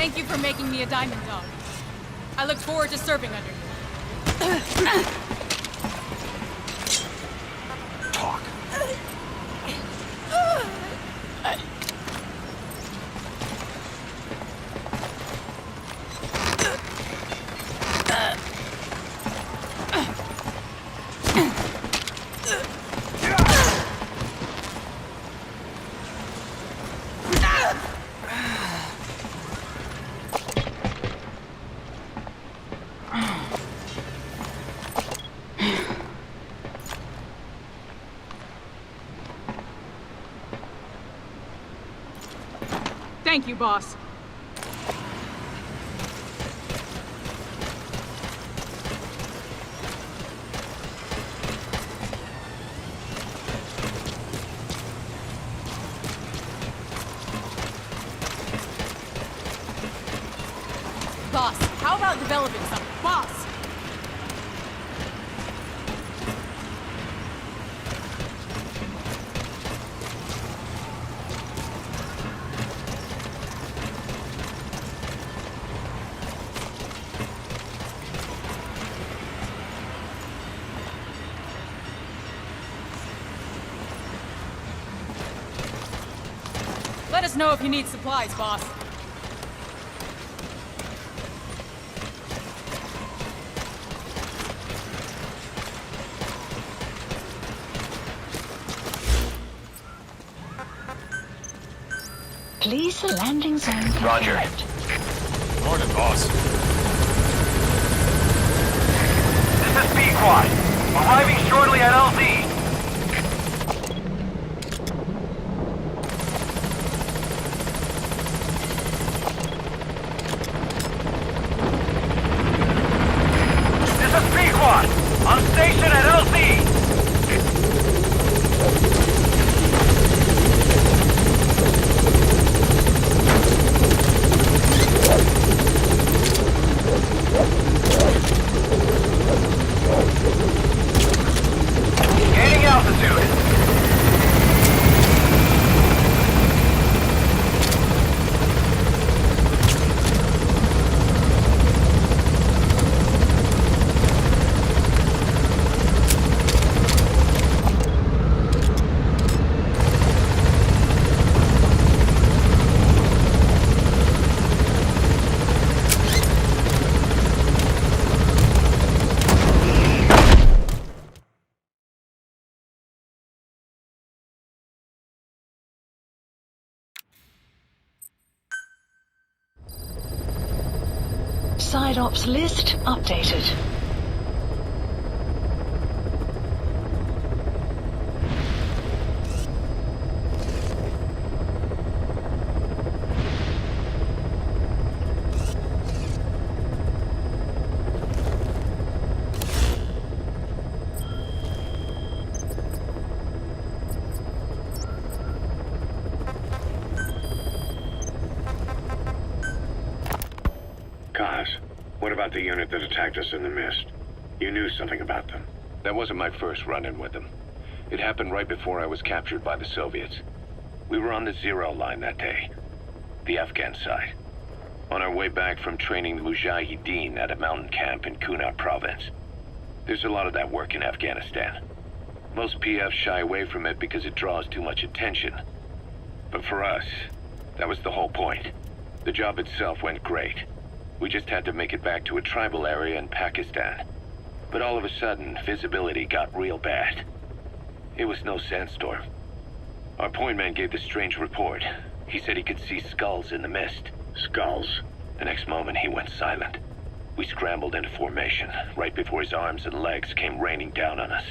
Thank you for making me a diamond dog. I look forward to serving under you. Talk. Thank you, boss. Boss, how about developing something? Boss! Let us know if you need supplies, boss. Please the landing zone confirmed. Roger. Morning, boss. This is B-Quad. Arriving shortly at LZ. Side ops list updated. Kaz, what about the unit that attacked us in the mist? You knew something about them. That wasn't my first run-in with them. It happened right before I was captured by the Soviets. We were on the Zero line that day, the Afghan side, on our way back from training the Mujahideen at a mountain camp in Kunar province. There's a lot of that work in Afghanistan. Most PFs shy away from it because it draws too much attention. But for us, that was the whole point. The job itself went great. We just had to make it back to a tribal area in Pakistan. But all of a sudden, visibility got real bad. It was no sandstorm. Our point man gave this strange report. He said he could see skulls in the mist. Skulls? The next moment, he went silent. We scrambled into formation, right before his arms and legs came raining down on us.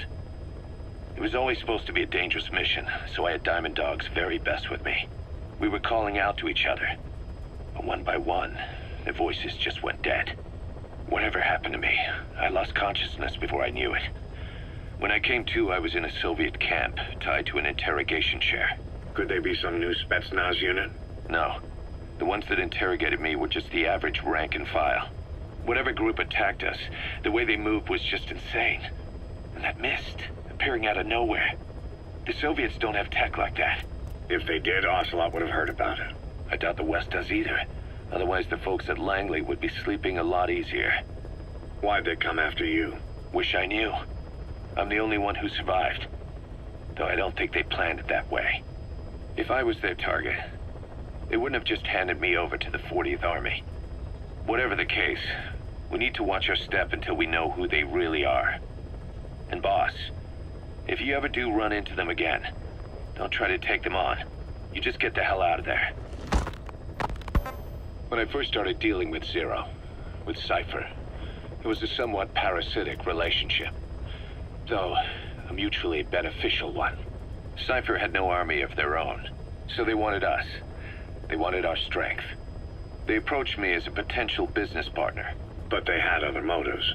It was always supposed to be a dangerous mission, so I had Diamond Dog's very best with me. We were calling out to each other. But one by one, the voices just went dead. Whatever happened to me, I lost consciousness before I knew it. When I came to, I was in a Soviet camp, tied to an interrogation chair. Could they be some new Spetsnaz unit? No. The ones that interrogated me were just the average rank and file. Whatever group attacked us, the way they moved was just insane. And that mist, appearing out of nowhere. The Soviets don't have tech like that. If they did, Ocelot would have heard about it. I doubt the West does either. Otherwise, the folks at Langley would be sleeping a lot easier. Why'd they come after you? Wish I knew. I'm the only one who survived. Though I don't think they planned it that way. If I was their target, they wouldn't have just handed me over to the 40th Army. Whatever the case, we need to watch our step until we know who they really are. And boss, if you ever do run into them again, don't try to take them on. You just get the hell out of there. When I first started dealing with Zero, with Cypher, it was a somewhat parasitic relationship. Though, a mutually beneficial one. Cypher had no army of their own, so they wanted us. They wanted our strength. They approached me as a potential business partner. But they had other motives.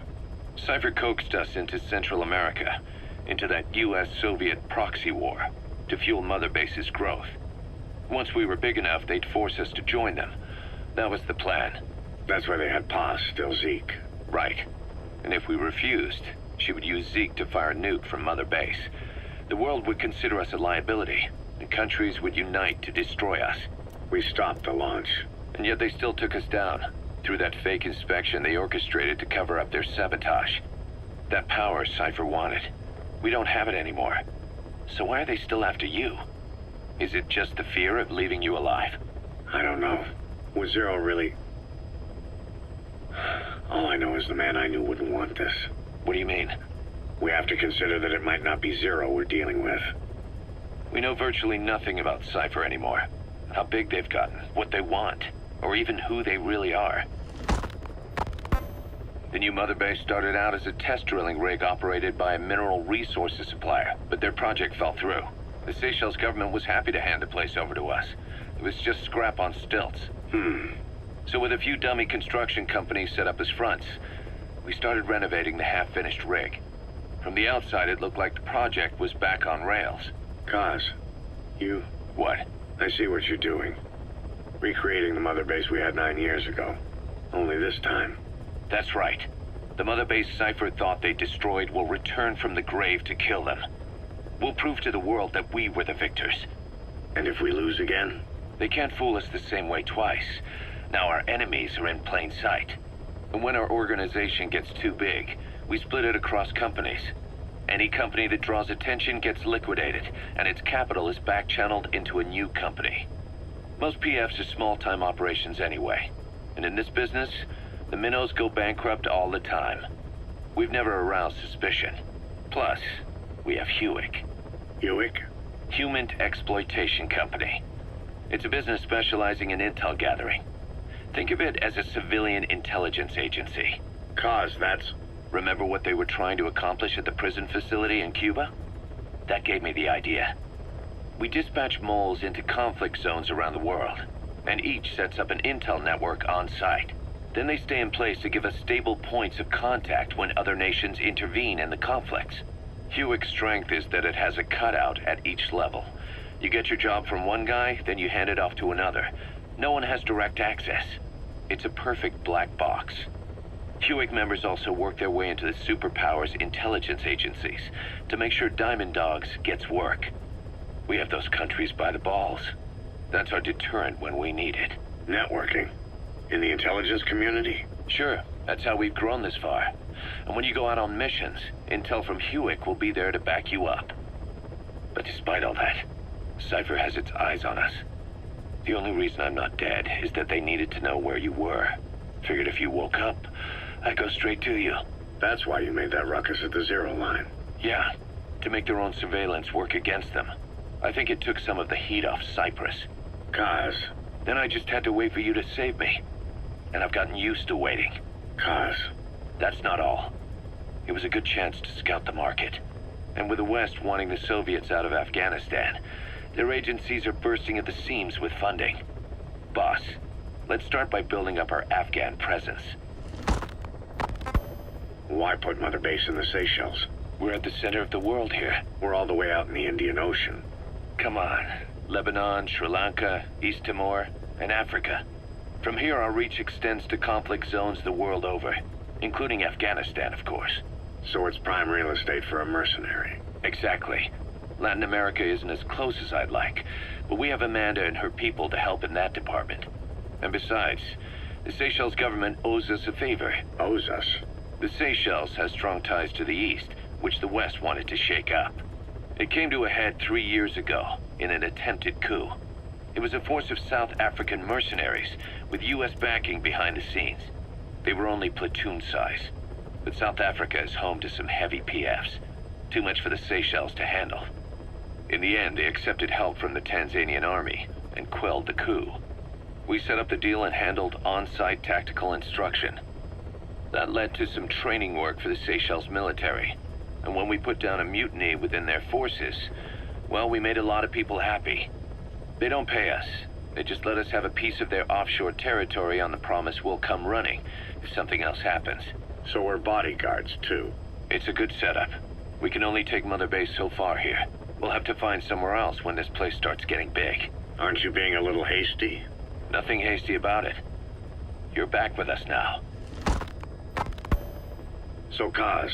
Cypher coaxed us into Central America, into that US-Soviet proxy war, to fuel Mother Base's growth. Once we were big enough, they'd force us to join them. That was the plan. That's why they had Paz, still Zeke. Right. And if we refused, she would use Zeke to fire a nuke from Mother Base. The world would consider us a liability, and countries would unite to destroy us. We stopped the launch. And yet they still took us down. Through that fake inspection they orchestrated to cover up their sabotage. That power Cypher wanted. We don't have it anymore. So why are they still after you? Is it just the fear of leaving you alive? I don't know. Was Zero really... All I know is the man I knew wouldn't want this. What do you mean? We have to consider that it might not be Zero we're dealing with. We know virtually nothing about Cypher anymore. How big they've gotten, what they want, or even who they really are. The new Mother Base started out as a test drilling rig operated by a mineral resources supplier, but their project fell through. The Seychelles government was happy to hand the place over to us. It was just scrap on stilts. So with a few dummy construction companies set up as fronts, we started renovating the half-finished rig. From the outside, it looked like the project was back on rails. Kaz, you... What? I see what you're doing. Recreating the Mother Base we had 9 years ago. Only this time. That's right. The Mother Base Cypher thought they destroyed will return from the grave to kill them. We'll prove to the world that we were the victors. And if we lose again? They can't fool us the same way twice. Now our enemies are in plain sight. And when our organization gets too big, we split it across companies. Any company that draws attention gets liquidated, and its capital is back-channeled into a new company. Most PFs are small-time operations anyway. And in this business, the minnows go bankrupt all the time. We've never aroused suspicion. Plus, we have Hewick. Hewick? Human Exploitation Company. It's a business specializing in intel gathering. Think of it as a civilian intelligence agency. Cause that's... Remember what they were trying to accomplish at the prison facility in Cuba? That gave me the idea. We dispatch moles into conflict zones around the world, and each sets up an intel network on site. Then they stay in place to give us stable points of contact when other nations intervene in the conflicts. Hewick's strength is that it has a cutout at each level. You get your job from one guy, then you hand it off to another. No one has direct access. It's a perfect black box. Hewick members also work their way into the superpowers intelligence agencies to make sure Diamond Dogs gets work. We have those countries by the balls. That's our deterrent when we need it. networking. In the intelligence community? Sure, that's how we've grown this far. And when you go out on missions, intel from Hewick will be there to back you up. But despite all that, Cypher has its eyes on us. The only reason I'm not dead is that they needed to know where you were. Figured if you woke up, I'd go straight to you. That's why you made that ruckus at the Zero Line. Yeah, to make their own surveillance work against them. I think it took some of the heat off Cyprus. Kaz. Then I just had to wait for you to save me. And I've gotten used to waiting. Kaz. That's not all. It was a good chance to scout the market. And with the West wanting the Soviets out of Afghanistan, their agencies are bursting at the seams with funding. Boss, let's start by building up our Afghan presence. Why put Mother Base in the Seychelles? We're at the center of the world here. We're all the way out in the Indian Ocean. Come on. Lebanon, Sri Lanka, East Timor, and Africa. From here, our reach extends to conflict zones the world over, including Afghanistan, of course. So it's prime real estate for a mercenary. Exactly. Latin America isn't as close as I'd like, but we have Amanda and her people to help in that department. And besides, the Seychelles government owes us a favor. Owes us? The Seychelles has strong ties to the east, which the West wanted to shake up. It came to a head 3 years ago, in an attempted coup. It was a force of South African mercenaries, with U.S. backing behind the scenes. They were only platoon size, but South Africa is home to some heavy PFs. Too much for the Seychelles to handle. In the end, they accepted help from the Tanzanian army, and quelled the coup. We set up the deal and handled on-site tactical instruction. That led to some training work for the Seychelles military. And when we put down a mutiny within their forces, well, we made a lot of people happy. They don't pay us. They just let us have a piece of their offshore territory on the promise we'll come running if something else happens. So we're bodyguards, too. It's a good setup. We can only take Mother Base so far here. We'll have to find somewhere else when this place starts getting big. Aren't you being a little hasty? Nothing hasty about it. You're back with us now. So, Kaz,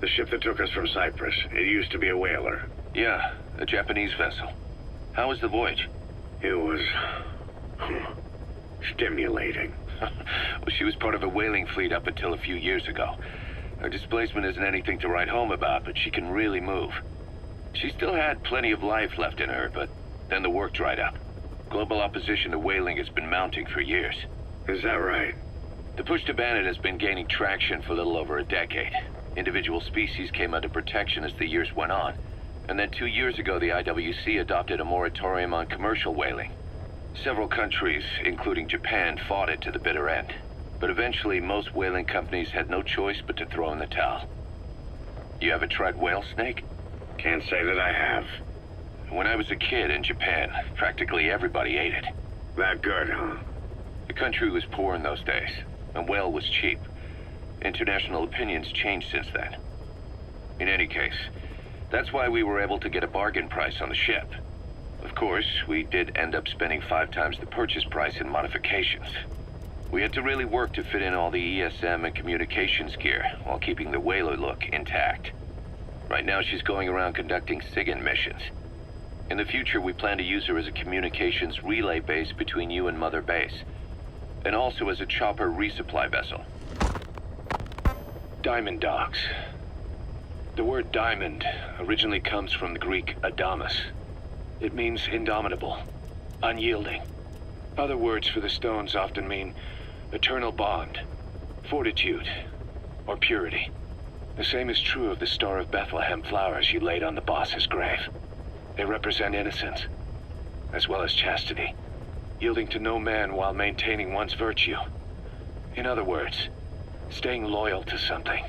the ship that took us from Cyprus, it used to be a whaler. Yeah, a Japanese vessel. How was the voyage? It was... stimulating. Well, she was part of a whaling fleet up until a few years ago. Her displacement isn't anything to write home about, but she can really move. She still had plenty of life left in her, but then the work dried up. Global opposition to whaling has been mounting for years. Is that right? The push to ban it has been gaining traction for a little over a decade. Individual species came under protection as the years went on. And then 2 years ago, the IWC adopted a moratorium on commercial whaling. Several countries, including Japan, fought it to the bitter end. But eventually, most whaling companies had no choice but to throw in the towel. You ever tried whale snake? Can't say that I have. When I was a kid in Japan, practically everybody ate it. That good, huh? The country was poor in those days, and whale was cheap. International opinions changed since then. In any case, that's why we were able to get a bargain price on the ship. Of course, we did end up spending 5 times the purchase price in modifications. We had to really work to fit in all the ESM and communications gear while keeping the whaler look intact. Right now, she's going around conducting SIGINT missions. In the future, we plan to use her as a communications relay base between you and Mother Base, and also as a chopper resupply vessel. Diamond Dogs. The word diamond originally comes from the Greek adamas. It means indomitable, unyielding. Other words for the stones often mean eternal bond, fortitude, or purity. The same is true of the Star of Bethlehem flowers you laid on the boss's grave. They represent innocence, as well as chastity. Yielding to no man while maintaining one's virtue. In other words, staying loyal to something.